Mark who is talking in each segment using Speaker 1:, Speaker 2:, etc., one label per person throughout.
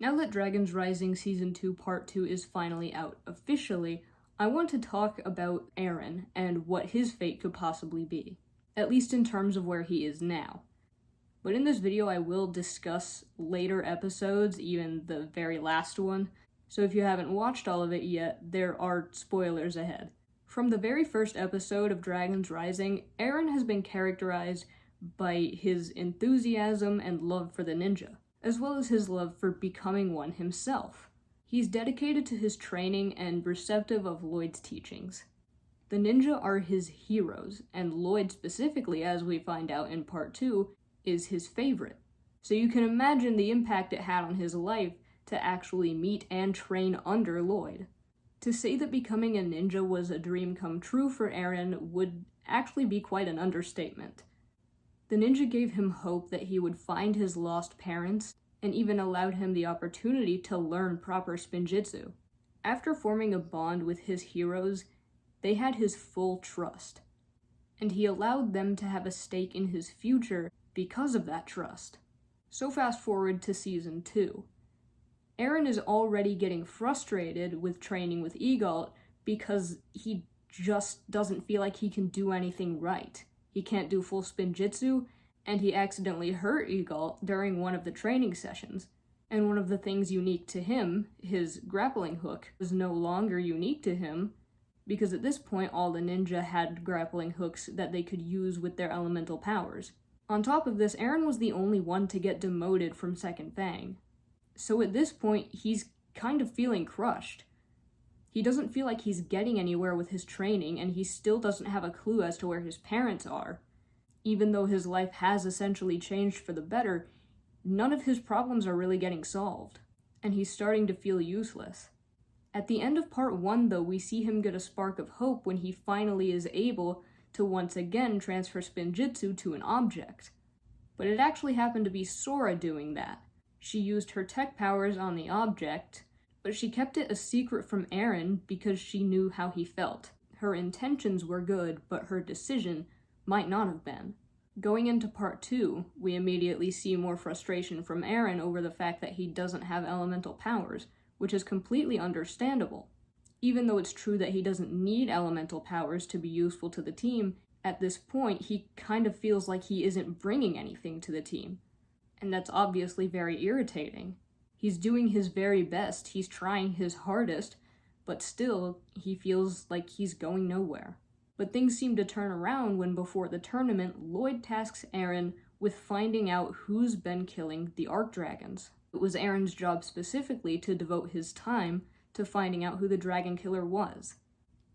Speaker 1: Now that Dragons Rising Season 2 Part 2 is finally out officially, I want to talk about Arin and what his fate could possibly be, at least in terms of where he is now. But in this video I will discuss later episodes, even the very last one, so if you haven't watched all of it yet, there are spoilers ahead. From the very first episode of Dragons Rising, Arin has been characterized by his enthusiasm and love for the ninja, as well as his love for becoming one himself. He's dedicated to his training and receptive of Lloyd's teachings. The ninja are his heroes, and Lloyd specifically, as we find out in Part 2, is his favorite. So you can imagine the impact it had on his life to actually meet and train under Lloyd. To say that becoming a ninja was a dream come true for Arin would actually be quite an understatement. The ninja gave him hope that he would find his lost parents, and even allowed him the opportunity to learn proper spinjitzu. After forming a bond with his heroes, they had his full trust, and he allowed them to have a stake in his future because of that trust. So fast forward to Season 2. Arin is already getting frustrated with training with Egalt because he just doesn't feel like he can do anything right. He can't do full spinjitzu, and he accidentally hurt Egalt during one of the training sessions. And one of the things unique to him, his grappling hook, was no longer unique to him, because at this point all the ninja had grappling hooks that they could use with their elemental powers. On top of this, Arin was the only one to get demoted from Second Fang. So at this point, he's kind of feeling crushed. He doesn't feel like he's getting anywhere with his training, and he still doesn't have a clue as to where his parents are. Even though his life has essentially changed for the better, none of his problems are really getting solved, and he's starting to feel useless. At the end of Part 1, though, we see him get a spark of hope when he finally is able to once again transfer spinjitzu to an object. But it actually happened to be Sora doing that. She used her tech powers on the object, but she kept it a secret from Arin because she knew how he felt. Her intentions were good, but her decision might not have been. Going into Part 2, we immediately see more frustration from Arin over the fact that he doesn't have elemental powers, which is completely understandable. Even though it's true that he doesn't need elemental powers to be useful to the team, at this point he kind of feels like he isn't bringing anything to the team. And that's obviously very irritating. He's doing his very best, he's trying his hardest, but still, he feels like he's going nowhere. But things seem to turn around when before the tournament, Lloyd tasks Arin with finding out who's been killing the Arc Dragons. It was Arin's job specifically to devote his time to finding out who the Dragon Killer was.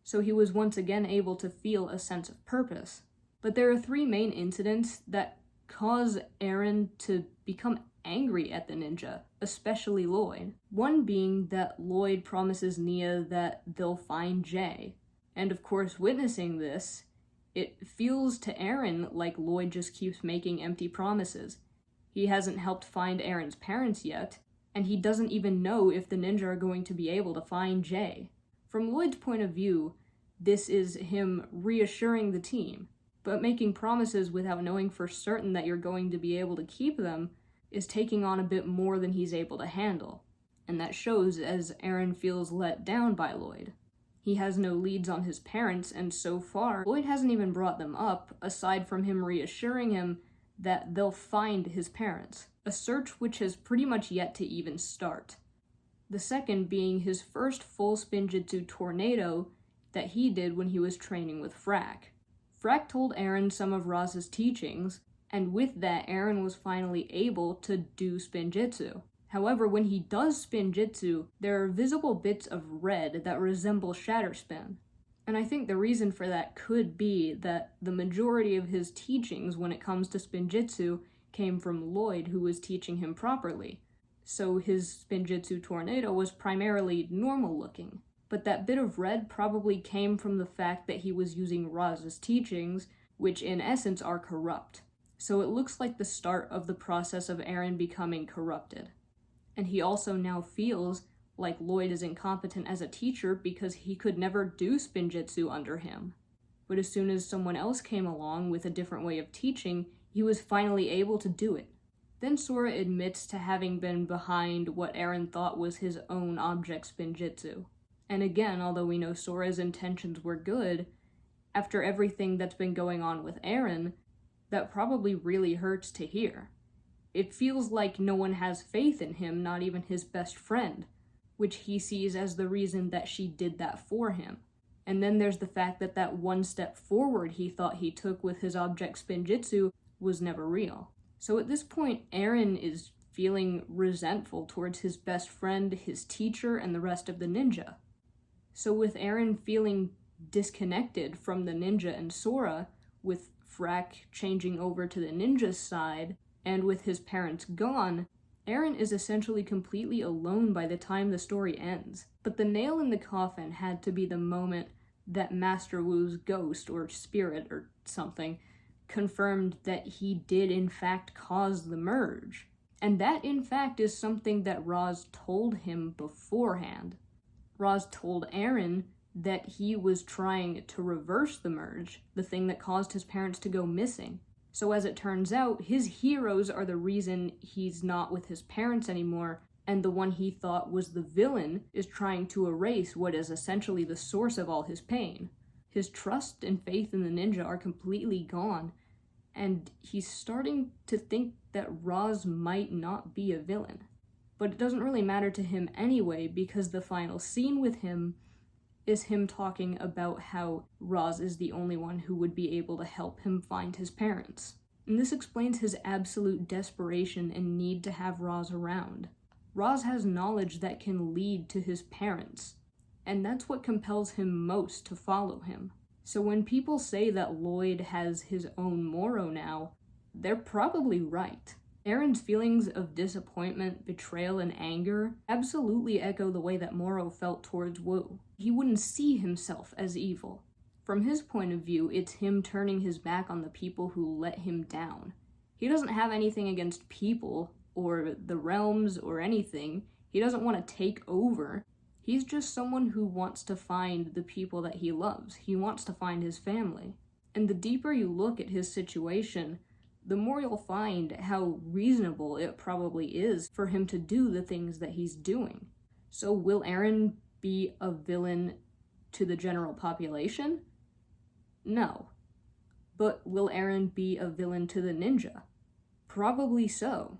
Speaker 1: So he was once again able to feel a sense of purpose. But there are three main incidents that cause Arin to become angry at the ninja, especially Lloyd. One being that Lloyd promises Nia that they'll find Jay. And of course, witnessing this, it feels to Arin like Lloyd just keeps making empty promises. He hasn't helped find Arin's parents yet, and he doesn't even know if the ninja are going to be able to find Jay. From Lloyd's point of view, this is him reassuring the team, but making promises without knowing for certain that you're going to be able to keep them is taking on a bit more than he's able to handle, and that shows as Arin feels let down by Lloyd. He has no leads on his parents, and so far, Lloyd hasn't even brought them up, aside from him reassuring him that they'll find his parents, a search which has pretty much yet to even start. The second being his first full spinjitzu tornado that he did when he was training with Frack. Frack told Arin some of Raz's teachings, and with that, Arin was finally able to do spinjitzu. However, when he does spinjitzu, there are visible bits of red that resemble shatter spin. And I think the reason for that could be that the majority of his teachings when it comes to spinjitzu came from Lloyd, who was teaching him properly. So his spinjitzu tornado was primarily normal looking. But that bit of red probably came from the fact that he was using Raz's teachings, which in essence are corrupt. So it looks like the start of the process of Arin becoming corrupted. And he also now feels like Lloyd is incompetent as a teacher because he could never do spinjitzu under him. But as soon as someone else came along with a different way of teaching, he was finally able to do it. Then Sora admits to having been behind what Arin thought was his own object spinjitzu. And again, although we know Sora's intentions were good, after everything that's been going on with Arin, that probably really hurts to hear. It feels like no one has faith in him, not even his best friend, which he sees as the reason that she did that for him. And then there's the fact that that one step forward he thought he took with his object spinjitzu was never real. So at this point, Arin is feeling resentful towards his best friend, his teacher, and the rest of the ninja. So with Arin feeling disconnected from the ninja and Sora, with Frack changing over to the ninja's side, and with his parents gone, Arin is essentially completely alone by the time the story ends. But the nail in the coffin had to be the moment that Master Wu's ghost, or spirit, or something, confirmed that he did in fact cause the merge. And that in fact is something that Roz told him beforehand. Roz told Arin that he was trying to reverse the merge, the thing that caused his parents to go missing. So as it turns out, his heroes are the reason he's not with his parents anymore, and the one he thought was the villain is trying to erase what is essentially the source of all his pain. His trust and faith in the ninja are completely gone, and he's starting to think that Roz might not be a villain. But it doesn't really matter to him anyway, because the final scene with him is him talking about how Roz is the only one who would be able to help him find his parents. And this explains his absolute desperation and need to have Roz around. Roz has knowledge that can lead to his parents, and that's what compels him most to follow him. So when people say that Lloyd has his own Moro now, they're probably right. Arin's feelings of disappointment, betrayal, and anger absolutely echo the way that Moro felt towards Wu. He wouldn't see himself as evil. From his point of view, it's him turning his back on the people who let him down. He doesn't have anything against people, or the realms, or anything. He doesn't want to take over. He's just someone who wants to find the people that he loves. He wants to find his family. And the deeper you look at his situation, the more you'll find how reasonable it probably is for him to do the things that he's doing. So will Arin be a villain to the general population? No. But will Arin be a villain to the ninja? Probably so.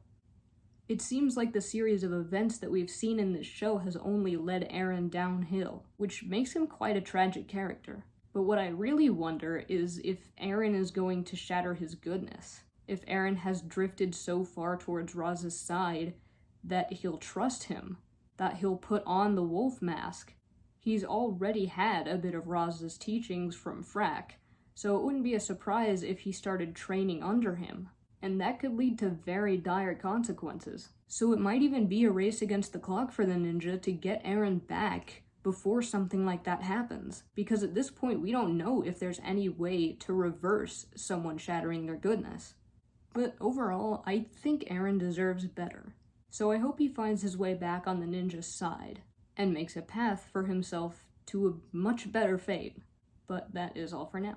Speaker 1: It seems like the series of events that we've seen in this show has only led Arin downhill, which makes him quite a tragic character. But what I really wonder is if Arin is going to shatter his goodness. If Arin has drifted so far towards Roz's side that he'll trust him, that he'll put on the wolf mask. He's already had a bit of Roz's teachings from Frack, so it wouldn't be a surprise if he started training under him. And that could lead to very dire consequences. So it might even be a race against the clock for the ninja to get Arin back before something like that happens. Because at this point, we don't know if there's any way to reverse someone shattering their goodness. But overall, I think Arin deserves better. So I hope he finds his way back on the ninja's side, and makes a path for himself to a much better fate. But that is all for now.